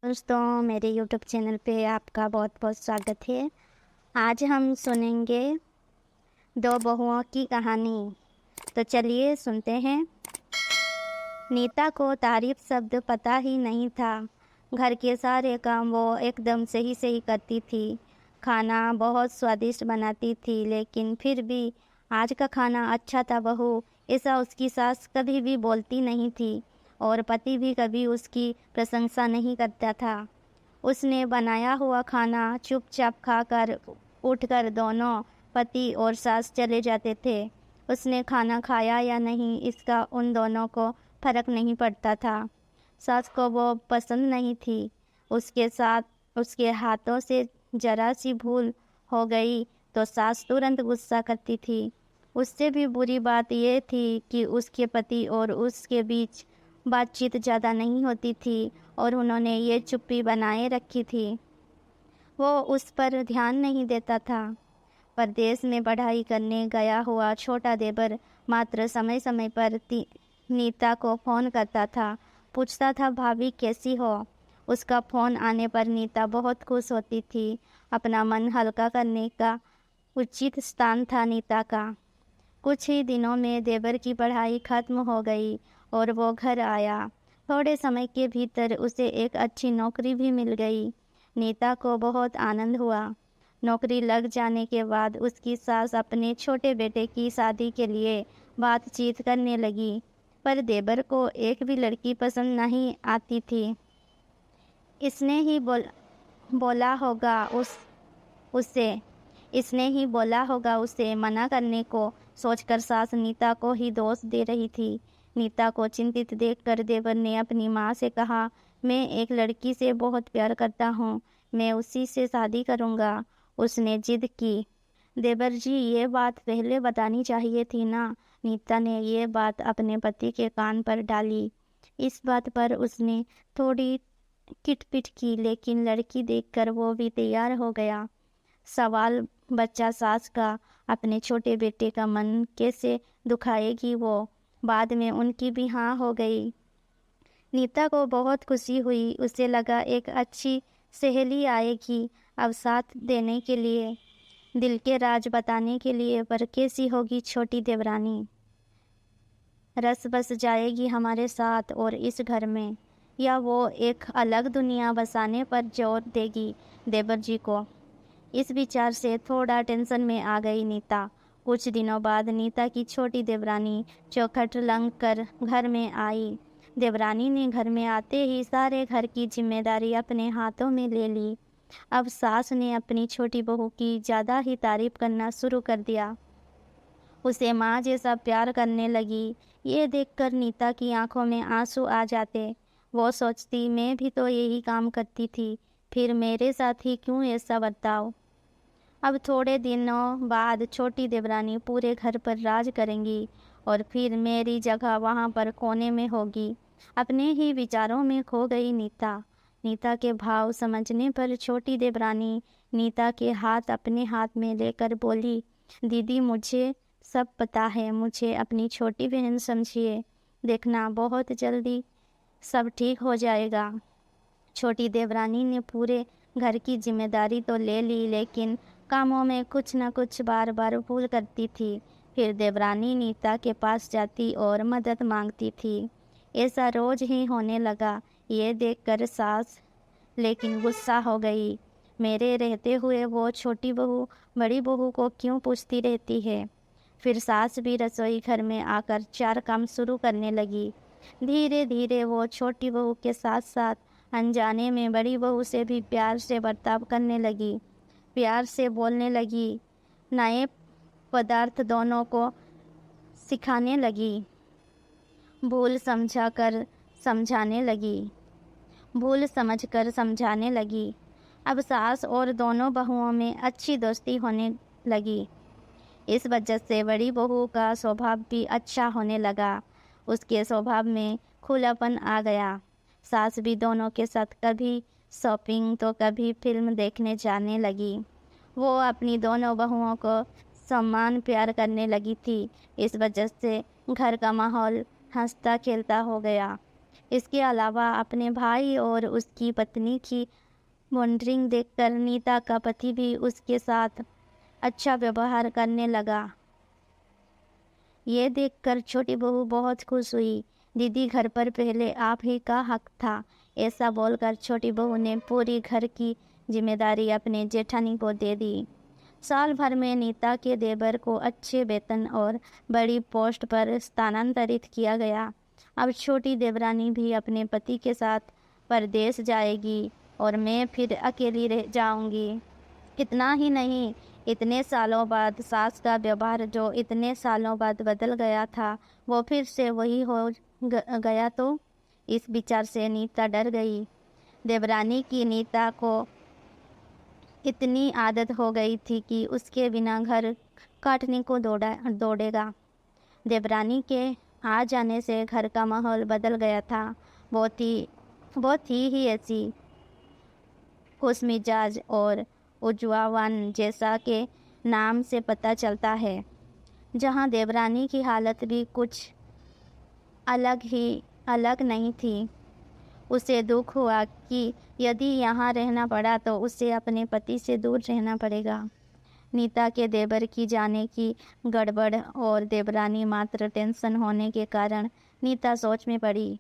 दोस्तों, मेरे YouTube channel पे आपका बहुत बहुत स्वागत है। आज हम सुनेंगे दो बहुओं की कहानी। तो चलिए सुनते हैं। नीता को तारीफ शब्द पता ही नहीं था। घर के सारे काम वो एकदम सही सही करती थी। खाना बहुत स्वादिष्ट बनाती थी, लेकिन फिर भी आज का खाना अच्छा था बहू, ऐसा उसकी सास कभी भी बोलती नहीं थी। और पति भी कभी उसकी प्रशंसा नहीं करता था। उसने बनाया हुआ खाना चुपचाप खाकर उठकर दोनों पति और सास चले जाते थे। उसने खाना खाया या नहीं, इसका उन दोनों को फर्क नहीं पड़ता था। सास को वो पसंद नहीं थी। उसके साथ उसके हाथों से जरा सी भूल हो गई तो सास तुरंत गुस्सा करती थी। उससे भी बुरी बात यह थी कि उसके पति और उसके बीच बातचीत ज़्यादा नहीं होती थी और उन्होंने ये चुप्पी बनाए रखी थी। वो उस पर ध्यान नहीं देता था। परदेश में पढ़ाई करने गया हुआ छोटा देवर मात्र समय समय पर नीता को फ़ोन करता था, पूछता था भाभी कैसी हो। उसका फ़ोन आने पर नीता बहुत खुश होती थी। अपना मन हल्का करने का उचित स्थान था नीता का। कुछ ही दिनों में देवर की पढ़ाई खत्म हो गई और वो घर आया। थोड़े समय के भीतर उसे एक अच्छी नौकरी भी मिल गई। नीता को बहुत आनंद हुआ। नौकरी लग जाने के बाद उसकी सास अपने छोटे बेटे की शादी के लिए बातचीत करने लगी, पर देवर को एक भी लड़की पसंद नहीं आती थी। इसने ही बोला होगा उसे इसने ही बोला होगा उसे मना करने को सोचकर सास नीता को ही दोष दे रही थी। नीता को चिंतित देखकर देवर ने अपनी माँ से कहा, मैं एक लड़की से बहुत प्यार करता हूँ, मैं उसी से शादी करूँगा। उसने जिद की। देवर जी, ये बात पहले बतानी चाहिए थी ना। नीता ने ये बात अपने पति के कान पर डाली। इस बात पर उसने थोड़ी किटपिट की, लेकिन लड़की देखकर वो भी तैयार हो गया। सवाल बच्चा सास का, अपने छोटे बेटे का मन कैसे दुखाएगी वो। बाद में उनकी भी हाँ हो गई। नीता को बहुत खुशी हुई। उसे लगा एक अच्छी सहेली आएगी अब साथ देने के लिए, दिल के राज बताने के लिए। पर कैसी होगी छोटी देवरानी, रस बस जाएगी हमारे साथ और इस घर में, या वो एक अलग दुनिया बसाने पर जोर देगी देवर जी को। इस विचार से थोड़ा टेंशन में आ गई नीता। कुछ दिनों बाद नीता की छोटी देवरानी चौखट लंघ कर घर में आई। देवरानी ने घर में आते ही सारे घर की जिम्मेदारी अपने हाथों में ले ली। अब सास ने अपनी छोटी बहू की ज़्यादा ही तारीफ करना शुरू कर दिया। उसे माँ जैसा प्यार करने लगी। ये देखकर नीता की आंखों में आंसू आ जाते। वो सोचती, मैं भी तो यही काम करती थी, फिर मेरे साथ ही क्यों ऐसा बर्ताव। अब थोड़े दिनों बाद छोटी देवरानी पूरे घर पर राज करेंगी और फिर मेरी जगह वहाँ पर कोने में होगी। अपने ही विचारों में खो गई नीता। नीता के भाव समझने पर छोटी देवरानी नीता के हाथ अपने हाथ में लेकर बोली, दीदी मुझे सब पता है, मुझे अपनी छोटी बहन समझिए। देखना बहुत जल्दी सब ठीक हो जाएगा। छोटी देवरानी ने पूरे घर की जिम्मेदारी तो ले ली, लेकिन कामों में कुछ न कुछ बार बार भूल करती थी। फिर देवरानी नीता के पास जाती और मदद मांगती थी। ऐसा रोज ही होने लगा। ये देखकर सास लेकिन गुस्सा हो गई। मेरे रहते हुए वो छोटी बहू बड़ी बहू को क्यों पूछती रहती है। फिर सास भी रसोई घर में आकर चार काम शुरू करने लगी। धीरे धीरे वो छोटी बहू के साथ साथ अनजाने में बड़ी बहू से भी प्यार से बर्ताव करने लगी। प्यार से बोलने लगी, नए पदार्थ दोनों को सिखाने लगी, भूल समझाकर समझाने लगी भूल समझकर समझाने लगी। अब सास और दोनों बहुओं में अच्छी दोस्ती होने लगी। इस वजह से बड़ी बहू का स्वभाव भी अच्छा होने लगा। उसके स्वभाव में खुलापन आ गया। सास भी दोनों के साथ कभी शॉपिंग तो कभी फिल्म देखने जाने लगी। वो अपनी दोनों बहुओं को सम्मान प्यार करने लगी थी। इस वजह से घर का माहौल हंसता खेलता हो गया। इसके अलावा अपने भाई और उसकी पत्नी की मॉनिटरिंग देखकर नीता का पति भी उसके साथ अच्छा व्यवहार करने लगा। ये देखकर छोटी बहू बहुत खुश हुई। दीदी, घर पर पहले आप ही का हक था। ऐसा बोलकर छोटी बहू ने पूरी घर की जिम्मेदारी अपने जेठानी को दे दी। साल भर में नीता के देवर को अच्छे वेतन और बड़ी पोस्ट पर स्थानांतरित किया गया। अब छोटी देवरानी भी अपने पति के साथ परदेश जाएगी और मैं फिर अकेली रह जाऊंगी। इतना ही नहीं, इतने सालों बाद सास का व्यवहार जो इतने सालों बाद बदल गया था, वो फिर से वही हो गया तो? इस विचार से नीता डर गई। देवरानी की नीता को इतनी आदत हो गई थी कि उसके बिना घर काटने को दौड़ेगा। देवरानी के आ जाने से घर का माहौल बदल गया था। वो थी ही ऐसी खुशमिजाज और ऊर्जावान, जैसा के नाम से पता चलता है। जहाँ देवरानी की हालत भी कुछ अलग नहीं थी। उसे दुख हुआ कि यदि यहाँ रहना पड़ा तो उसे अपने पति से दूर रहना पड़ेगा। नीता के देवर की जाने की गड़बड़ और देवरानी मात्र टेंशन होने के कारण नीता सोच में पड़ी।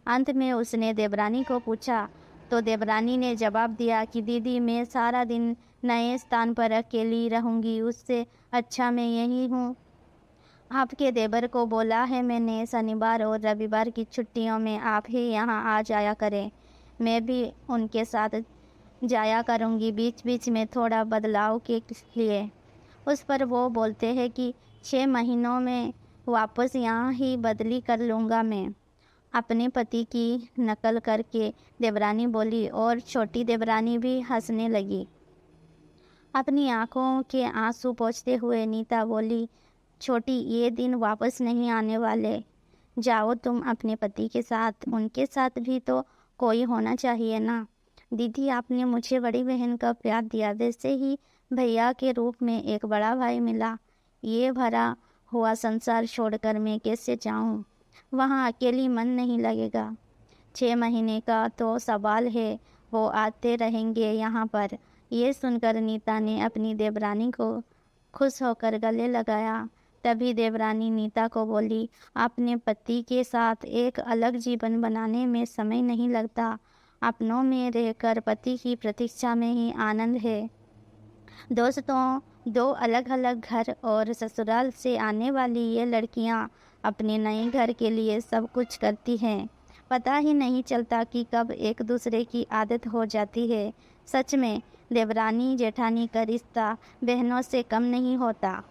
अंत में उसने देवरानी को पूछा तो देवरानी ने जवाब दिया कि दीदी, मैं सारा दिन नए स्थान पर अकेली रहूँगी, उससे अच्छा मैं यही हूँ। आपके देवर को बोला है मैंने, शनिवार और रविवार की छुट्टियों में आप ही यहाँ आ जाया करें। मैं भी उनके साथ जाया करूँगी बीच बीच में थोड़ा बदलाव के लिए। उस पर वो बोलते हैं कि 6 महीनों में वापस यहाँ ही बदली कर लूँगा मैं। अपने पति की नकल करके देवरानी बोली और छोटी देवरानी भी हंसने लगी। अपनी आंखों के आंसू पोंछते हुए नीता बोली, छोटी, ये दिन वापस नहीं आने वाले। जाओ तुम अपने पति के साथ, उनके साथ भी तो कोई होना चाहिए ना। दीदी, आपने मुझे बड़ी बहन का प्यार दिया, वैसे ही भैया के रूप में एक बड़ा भाई मिला। ये भरा हुआ संसार छोड़कर मैं कैसे जाऊं? वहाँ अकेली मन नहीं लगेगा। 6 महीने का तो सवाल है, वो आते रहेंगे यहाँ पर। ये सुनकर नीता ने अपनी देवरानी को खुश होकर गले लगाया। तभी देवरानी नीता को बोली, अपने पति के साथ एक अलग जीवन बनाने में समय नहीं लगता। अपनों में रहकर पति की प्रतीक्षा में ही आनंद है। दोस्तों, 2 अलग-अलग घर और ससुराल से आने वाली ये लड़कियां अपने नए घर के लिए सब कुछ करती हैं। पता ही नहीं चलता कि कब एक दूसरे की आदत हो जाती है। सच में देवरानी जेठानी का रिश्ता बहनों से कम नहीं होता।